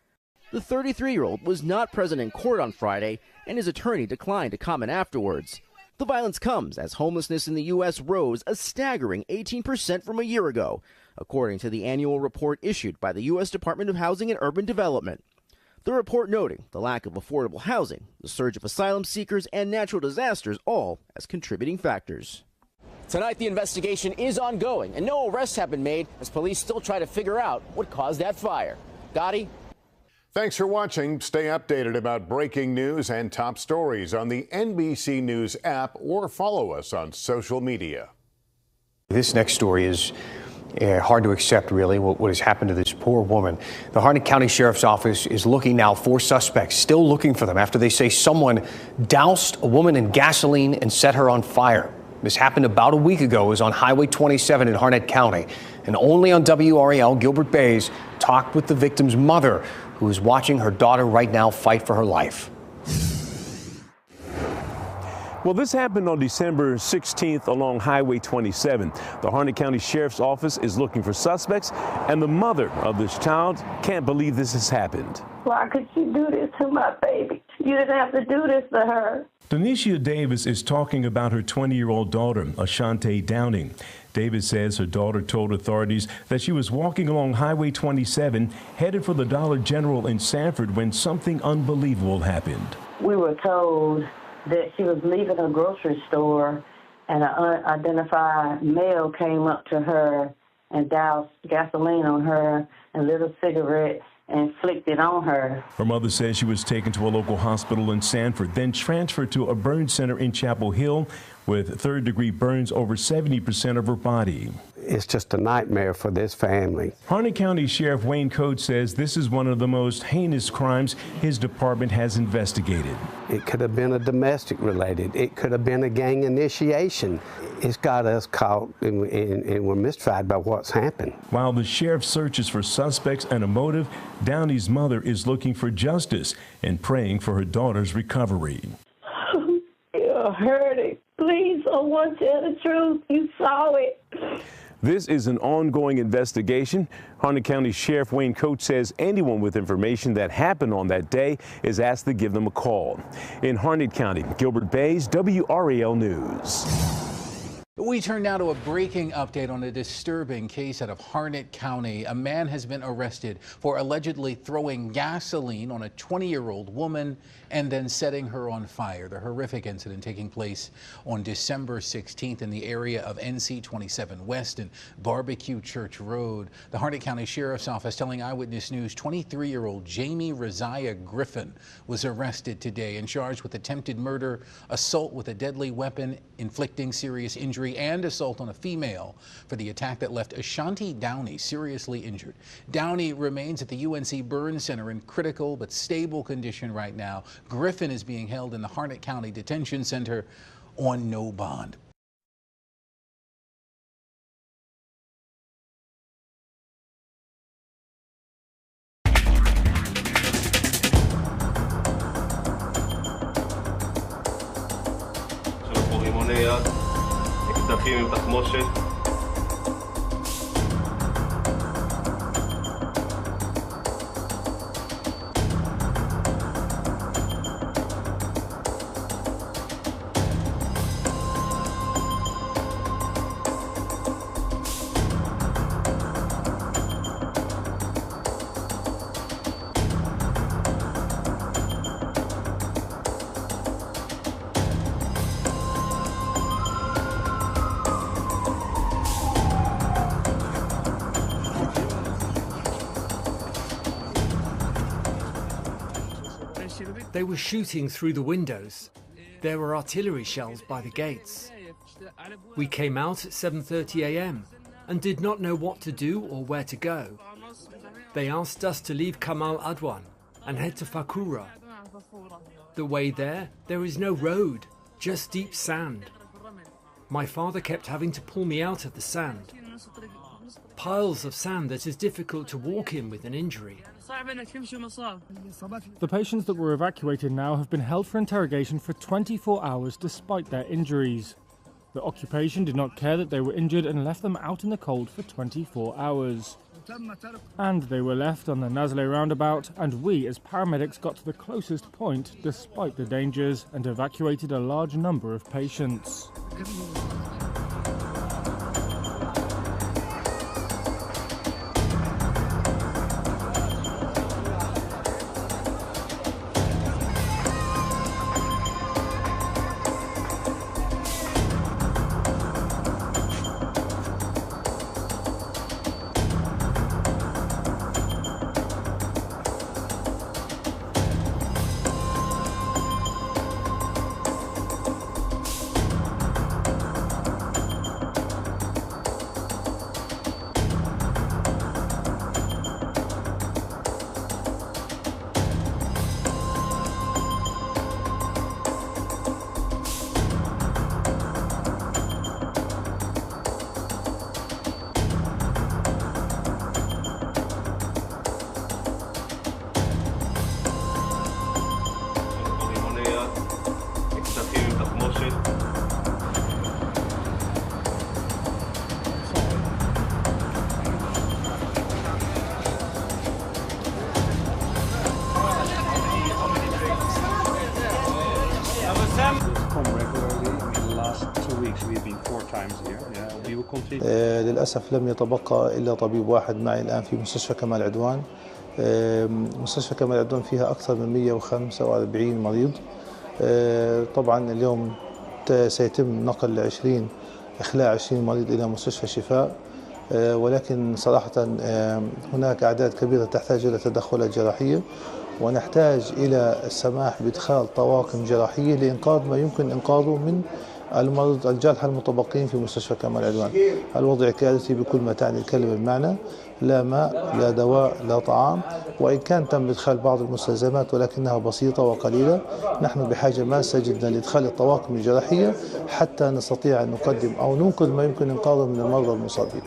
The 33-year-old was not present in court on Friday, and his attorney declined to comment afterwards. The violence comes as homelessness in the U.S. rose a staggering 18% from a year ago, according to the annual report issued by the U.S. Department of Housing and Urban Development. The report noting the lack of affordable housing, the surge of asylum seekers, and natural disasters all as contributing factors. Tonight, the investigation is ongoing, and no arrests have been made as police still try to figure out what caused that fire. Dottie? Thanks for watching. Stay updated about breaking news and top stories on the NBC News app or follow us on social media. This next story is hard to accept, really, what has happened to this poor woman. The Harnett County Sheriff's Office is looking now for suspects, still looking for them after they say someone doused a woman in gasoline and set her on fire. This happened about a week ago. It was on Highway 27 in Harnett County. And only on WRAL, Gilbert Bays talked with the victim's mother, who is watching her daughter right now fight for her life. Well, this happened on December 16th along Highway 27. The Harnett County Sheriff's Office is looking for suspects, and the mother of this child can't believe this has happened. Why could you do this to my baby? You didn't have to do this to her. Denisha Davis is talking about her 20-year-old daughter, Ashante Downing. Davis says her daughter told authorities that she was walking along Highway 27, headed for the Dollar General in Sanford, when something unbelievable happened. We were told that she was leaving a grocery store, and an unidentified male came up to her and doused gasoline on her and lit a cigarette and flicked it on her. Her mother says she was taken to a local hospital in Sanford, then transferred to a burn center in Chapel Hill with third-degree burns over 70% of her body. It's just a nightmare for this family. Harnett County Sheriff Wayne Coates says this is one of the most heinous crimes his department has investigated. It could have been a domestic related. It could have been a gang initiation. It's got us caught and we're mystified by what's happened. While the sheriff searches for suspects and a motive, Downey's mother is looking for justice and praying for her daughter's recovery. You heard it. Please, I want to tell the truth. You saw it. This is an ongoing investigation. Harnett County Sheriff Wayne Coates says anyone with information that happened on that day is asked to give them a call. In Harnett County, Gilbert Bays, WRAL News. We turn now to a breaking update on a disturbing case out of Harnett County. A man has been arrested for allegedly throwing gasoline on a 20-year-old woman and then setting her on fire. The horrific incident taking place on December 16th in the area of NC 27 West and Barbecue Church Road. The Harnett County Sheriff's Office telling Eyewitness News 23-year-old Jamie Rosiah Griffin was arrested today and charged with attempted murder, assault with a deadly weapon, inflicting serious injury, and assault on a female for the attack that left Ashante Downey seriously injured. Downey remains at the UNC Burn Center in critical but stable condition right now. Griffin is being held in the Harnett County Detention Center on no bond. שותפים עם תחמושת. They were shooting through the windows. There were artillery shells by the gates. We came out at 7:30 a.m. and did not know what to do or where to go. They asked us to leave Kamal Adwan and head to Fakura. The way there is no road, just deep sand. My father kept having to pull me out of the sand. Piles of sand that is difficult to walk in with an injury. The patients that were evacuated now have been held for interrogation for 24 hours despite their injuries. The occupation did not care that they were injured and left them out in the cold for 24 hours. And they were left on the Nazle roundabout, and we as paramedics got to the closest point despite the dangers and evacuated a large number of patients. للأسف لم يتبقى إلا طبيب واحد معي الآن في مستشفى كمال عدوان. مستشفى كمال عدوان فيها أكثر من 145 مريض. طبعا اليوم سيتم نقل إخلاء 20 مريض إلى مستشفى شفاء، ولكن صراحة هناك أعداد كبيرة تحتاج إلى تدخلات جراحية، ونحتاج إلى السماح بإدخال طواقم جراحية لإنقاذ ما يمكن إنقاذه من المرضى الجرحى المتبقين في مستشفى كمال عدوان. الوضع كارثي بكل ما تعني الكلمة بمعنى، لا ماء، لا دواء، لا طعام، وإن كان تم إدخال بعض المستلزمات ولكنها بسيطة وقليلة. نحن بحاجة ماسة جدا لإدخال الطواقم الجراحية حتى نستطيع أن نقدم أو ننقذ ما يمكن إنقاذه من المرضى المصابين.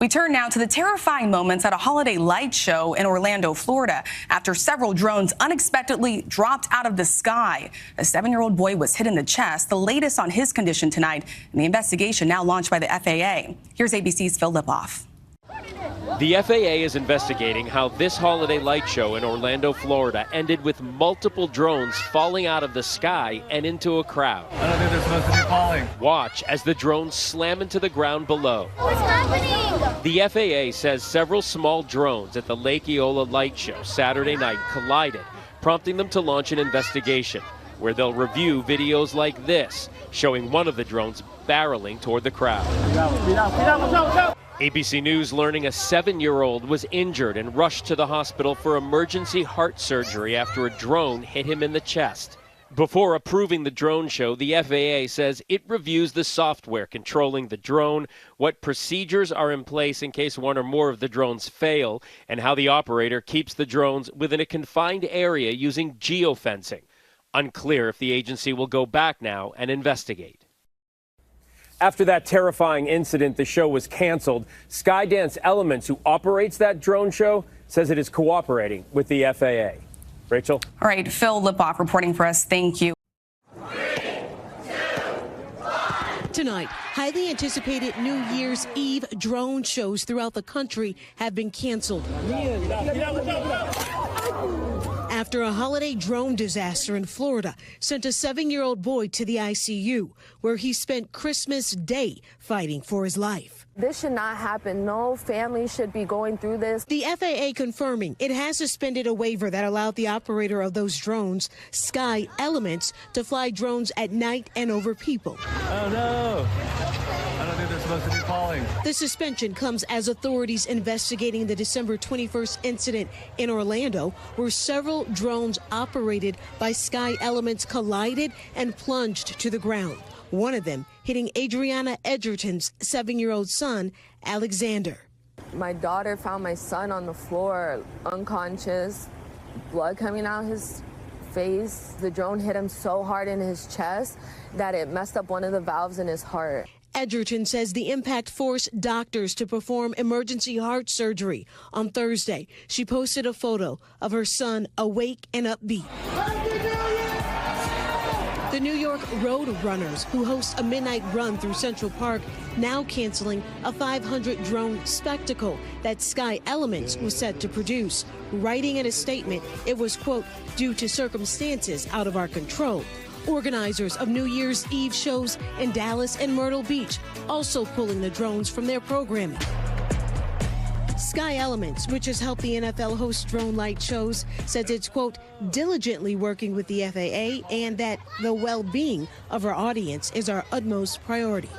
We turn now to the terrifying moments at a holiday light show in Orlando, Florida, after several drones unexpectedly dropped out of the sky. A 7-year-old boy was hit in the chest, the latest on his condition tonight, and the investigation now launched by the FAA. Here's ABC's Phil Lipoff. The FAA is investigating how this holiday light show in Orlando, Florida ended with multiple drones falling out of the sky and into a crowd. I don't think they're supposed to be falling. Watch as the drones slam into the ground below. What's happening? The FAA says several small drones at the Lake Eola light show Saturday night collided, prompting them to launch an investigation where they'll review videos like this, showing one of the drones barreling toward the crowd. ABC News learning a 7-year-old was injured and rushed to the hospital for emergency heart surgery after a drone hit him in the chest. Before approving the drone show, the FAA says it reviews the software controlling the drone, what procedures are in place in case one or more of the drones fail, and how the operator keeps the drones within a confined area using geofencing. Unclear if the agency will go back now and investigate. After that terrifying incident, the show was canceled. Skydance Elements, who operates that drone show, says it is cooperating with the FAA. Rachel? All right, Phil Lipoff reporting for us. Thank you. Tonight, highly anticipated New Year's Eve drone shows throughout the country have been canceled after a holiday drone disaster in Florida sent a 7-year-old boy to the ICU, where he spent Christmas Day fighting for his life. This should not happen. No family should be going through this. The FAA confirming it has suspended a waiver that allowed the operator of those drones, Sky Elements, to fly drones at night and over people. Oh no! I don't think they're supposed supposed to be falling. The suspension comes as authorities investigating the December 21st incident in Orlando, where several drones operated by Sky Elements collided and plunged to the ground. One of them hitting Adriana Edgerton's 7-year-old son, Alexander. My daughter found my son on the floor, unconscious, blood coming out his face. The drone hit him so hard in his chest that it messed up one of the valves in his heart. Edgerton says the impact forced doctors to perform emergency heart surgery. On Thursday, she posted a photo of her son awake and upbeat. The New York Road Runners, who host a midnight run through Central Park, now canceling a 500-drone spectacle that Sky Elements was set to produce. Writing in a statement, it was, quote, due to circumstances out of our control. Organizers of New Year's Eve shows in Dallas and Myrtle Beach also pulling the drones from their programming. Sky Elements, which has helped the NFL host drone light shows, says it's, quote, diligently working with the FAA and that the well-being of our audience is our utmost priority.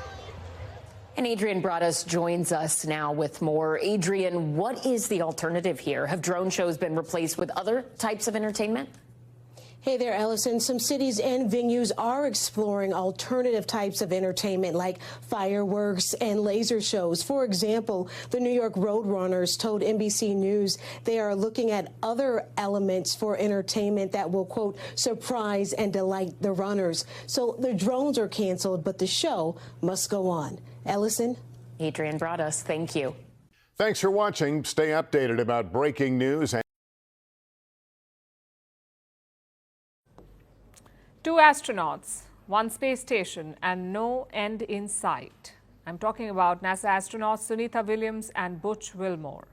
And Adrian Broadus joins us now with more. Adrian, what is the alternative here? Have drone shows been replaced with other types of entertainment? Hey there, Ellison. Some cities and venues are exploring alternative types of entertainment like fireworks and laser shows. For example, the New York Road Runners told NBC News they are looking at other elements for entertainment that will, quote, surprise and delight the runners. So the drones are canceled, but the show must go on. Ellison? Adrian Broadus, thank you. Thanks for watching. Stay updated about breaking news. 2 astronauts, 1 space station, and no end in sight. I'm talking about NASA astronauts Sunita Williams and Butch Wilmore.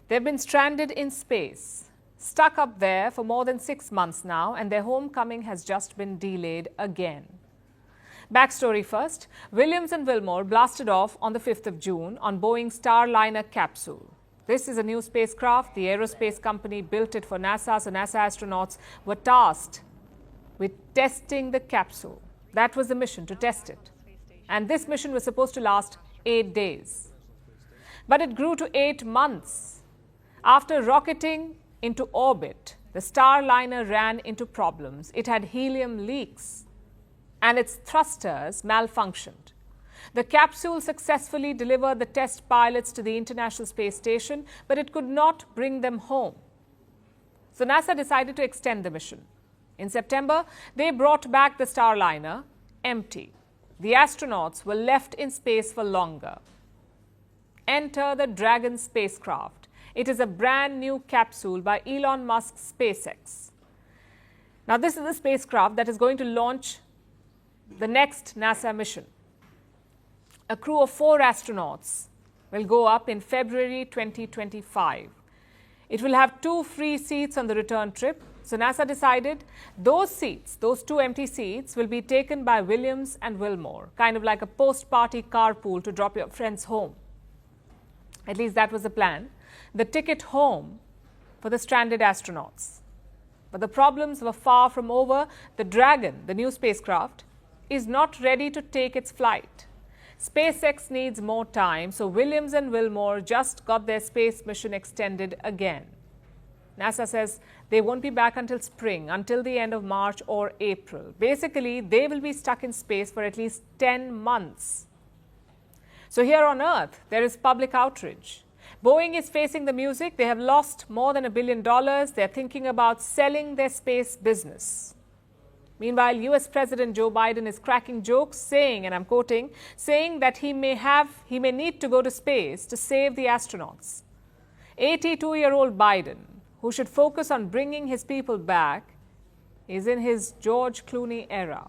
They've been stranded in space, stuck up there for more than 6 months now, and their homecoming has just been delayed again. Backstory first, Williams and Wilmore blasted off on the 5th of June on Boeing's Starliner capsule. This is a new spacecraft. The aerospace company built it for NASA, so NASA astronauts were tasked with testing the capsule. That was the mission, to test it. And this mission was supposed to last 8 days. But it grew to 8 months. After rocketing into orbit, the Starliner ran into problems. It had helium leaks and its thrusters malfunctioned. The capsule successfully delivered the test pilots to the International Space Station, but it could not bring them home. So NASA decided to extend the mission. In September, they brought back the Starliner empty. The astronauts were left in space for longer. Enter the Dragon spacecraft. It is a brand new capsule by Elon Musk's SpaceX. Now, this is the spacecraft that is going to launch the next NASA mission. A crew of 4 astronauts will go up in February 2025. It will have 2 free seats on the return trip. So NASA decided those seats, those 2 empty seats, will be taken by Williams and Wilmore, kind of like a post-party carpool to drop your friends home. At least that was the plan. The ticket home for the stranded astronauts. But the problems were far from over. The Dragon, the new spacecraft, is not ready to take its flight. SpaceX needs more time, so Williams and Wilmore just got their space mission extended again. NASA says they won't be back until spring, until the end of March or April. Basically, they will be stuck in space for at least 10 months. So here on Earth, there is public outrage. Boeing is facing the music. They have lost more than $1 billion. They're thinking about selling their space business. Meanwhile, US President Joe Biden is cracking jokes, saying, and I'm quoting, saying that he may need to go to space to save the astronauts. 82-year-old Biden, who should focus on bringing his people back, is in his George Clooney era.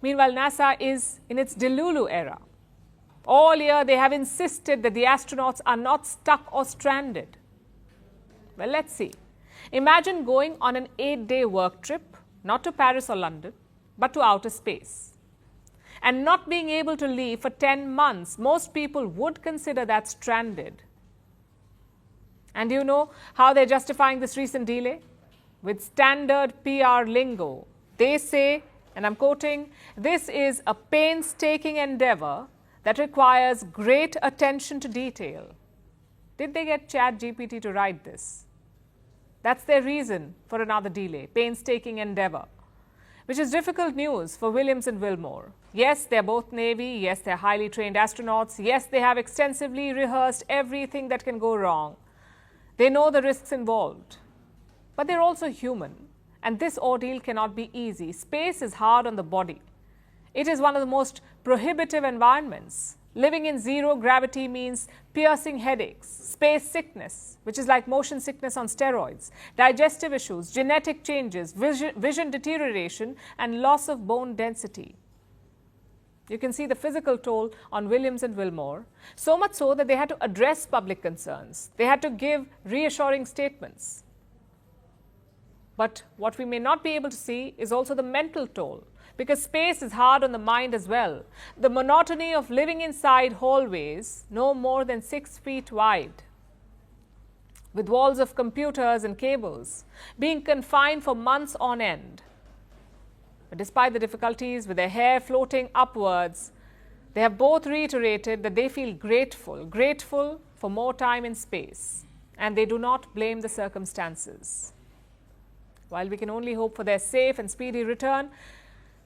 Meanwhile, NASA is in its Delulu era. All year, they have insisted that the astronauts are not stuck or stranded. Well, let's see. Imagine going on an 8-day work trip, not to Paris or London, but to outer space, and not being able to leave for 10 months. Most people would consider that stranded. And do you know how they're justifying this recent delay? With standard PR lingo. They say, and I'm quoting, this is a painstaking endeavor that requires great attention to detail. Did they get ChatGPT to write this? That's their reason for another delay, painstaking endeavor, which is difficult news for Williams and Wilmore. Yes, they're both Navy. Yes, they're highly trained astronauts. Yes, they have extensively rehearsed everything that can go wrong. They know the risks involved. But they're also human, and this ordeal cannot be easy. Space is hard on the body. It is one of the most prohibitive environments. Living in zero gravity means piercing headaches, space sickness, which is like motion sickness on steroids, digestive issues, genetic changes, vision deterioration, and loss of bone density. You can see the physical toll on Williams and Wilmore, so much so that they had to address public concerns. They had to give reassuring statements. But what we may not be able to see is also the mental toll, because space is hard on the mind as well. The monotony of living inside hallways no more than 6 feet wide, with walls of computers and cables, being confined for months on end. But despite the difficulties with their hair floating upwards, they have both reiterated that they feel grateful for more time in space, and they do not blame the circumstances. While we can only hope for their safe and speedy return,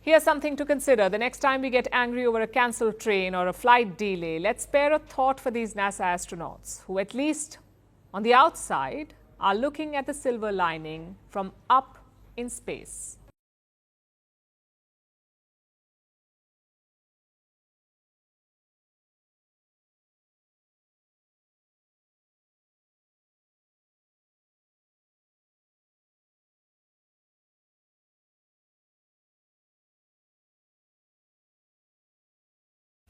here's something to consider. The next time we get angry over a cancelled train or a flight delay, let's spare a thought for these NASA astronauts who, at least on the outside, are looking at the silver lining from up in space.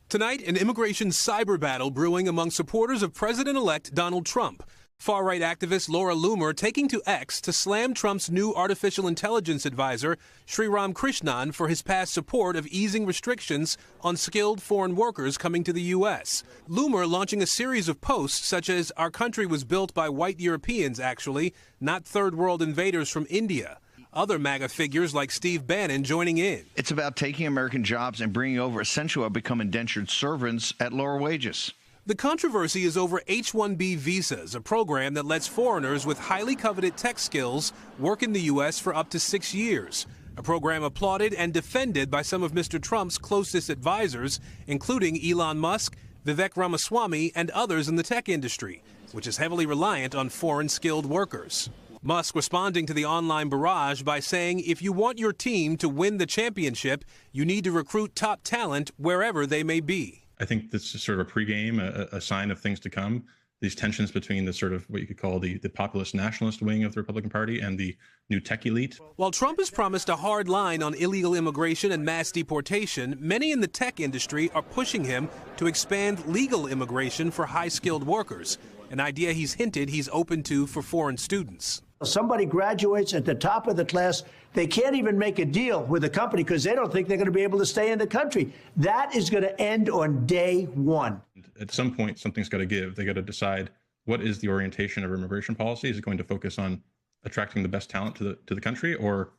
Tonight, an immigration cyber battle brewing among supporters of President-elect Donald Trump. Far-right activist Laura Loomer taking to X to slam Trump's new artificial intelligence advisor, Sriram Krishnan, for his past support of easing restrictions on skilled foreign workers coming to the U.S. Loomer launching a series of posts such as, "Our country was built by white Europeans, actually, not third-world invaders from India." Other MAGA figures like Steve Bannon joining in. It's about taking American jobs and bringing over essential or become indentured servants at lower wages. The controversy is over H-1B visas, a program that lets foreigners with highly coveted tech skills work in the U.S. for up to 6 years. A program applauded and defended by some of Mr. Trump's closest advisors, including Elon Musk, Vivek Ramaswamy, and others in the tech industry, which is heavily reliant on foreign skilled workers. Musk responding to the online barrage by saying if you want your team to win the championship, you need to recruit top talent wherever they may be. I think this is sort of a pregame, a sign of things to come. These tensions between the sort of what you could call the populist nationalist wing of the Republican Party and the new tech elite. While Trump has promised a hard line on illegal immigration and mass deportation, many in the tech industry are pushing him to expand legal immigration for high-skilled workers, an idea he's hinted he's open to for foreign students. Somebody graduates at the top of the class, they can't even make a deal with the company because they don't think they're going to be able to stay in the country. That is going to end on day one. At some point, something's got to give. They got to decide what is the orientation of immigration policy. Is it going to focus on attracting the best talent to the country, or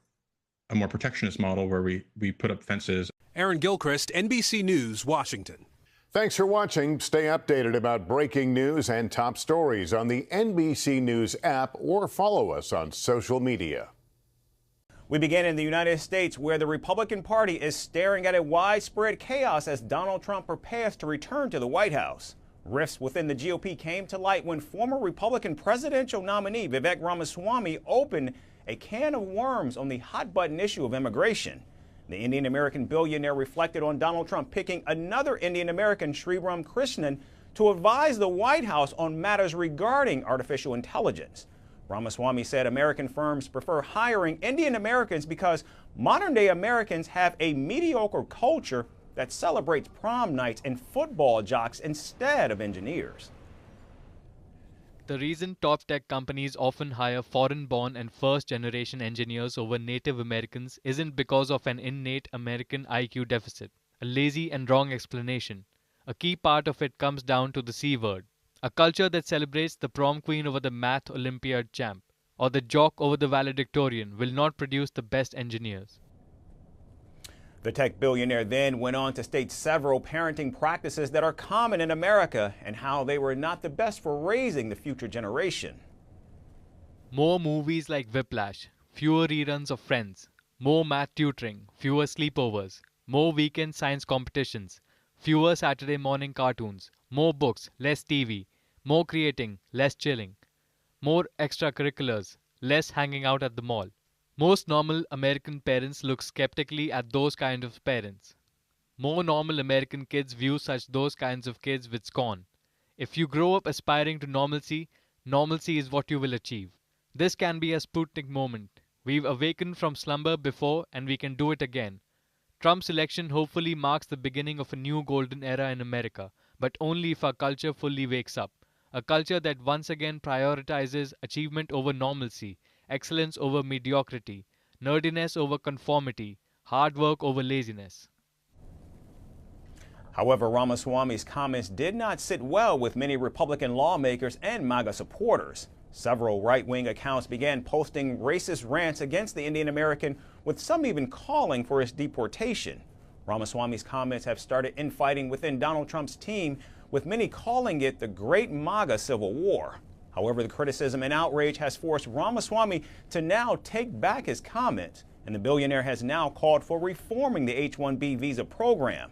a more protectionist model where we put up fences? Aaron Gilchrist, NBC News, Washington. Thanks for watching. Stay updated about breaking news and top stories on the NBC News app or follow us on social media. We begin in the United States, where the Republican Party is staring at a widespread chaos as Donald Trump prepares to return to the White House. Rifts within the GOP came to light when former Republican presidential nominee Vivek Ramaswamy opened a can of worms on the hot-button issue of immigration. The Indian American billionaire reflected on Donald Trump picking another Indian American, Sriram Krishnan, to advise the White House on matters regarding artificial intelligence. Ramaswamy said American firms prefer hiring Indian Americans because modern-day Americans have a mediocre culture that celebrates prom nights and football jocks instead of engineers. The reason top tech companies often hire foreign-born and first-generation engineers over Native Americans isn't because of an innate American IQ deficit, a lazy and wrong explanation. A key part of it comes down to the C word, a culture that celebrates the prom queen over the math Olympiad champ, or the jock over the valedictorian will not produce the best engineers. The tech billionaire then went on to state several parenting practices that are common in America and how they were not the best for raising the future generation. More movies like Whiplash, fewer reruns of Friends, more math tutoring, fewer sleepovers, more weekend science competitions, fewer Saturday morning cartoons, more books, less TV, more creating, less chilling, more extracurriculars, less hanging out at the mall. Most normal American parents look skeptically at those kind of parents. More normal American kids view those kinds of kids with scorn. If you grow up aspiring to normalcy, normalcy is what you will achieve. This can be a Sputnik moment. We've awakened from slumber before and we can do it again. Trump's election hopefully marks the beginning of a new golden era in America, but only if our culture fully wakes up. A culture that once again prioritizes achievement over normalcy, excellence over mediocrity, nerdiness over conformity, hard work over laziness. However, Ramaswamy's comments did not sit well with many Republican lawmakers and MAGA supporters. Several right-wing accounts began posting racist rants against the Indian American, with some even calling for his deportation. Ramaswamy's comments have started infighting within Donald Trump's team, with many calling it the Great MAGA Civil War. However, the criticism and outrage has forced Ramaswamy to now take back his comment, and the billionaire has now called for reforming the H-1B visa program.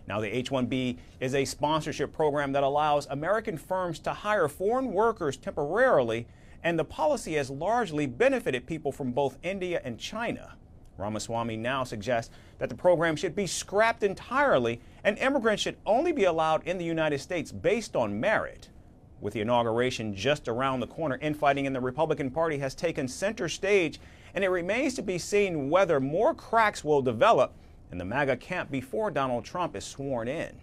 Now, the H-1B is a sponsorship program that allows American firms to hire foreign workers temporarily, and the policy has largely benefited people from both India and China. Ramaswamy now suggests that the program should be scrapped entirely and immigrants should only be allowed in the United States based on merit. With the inauguration just around the corner, infighting in the Republican Party has taken center stage, and it remains to be seen whether more cracks will develop in the MAGA camp before Donald Trump is sworn in.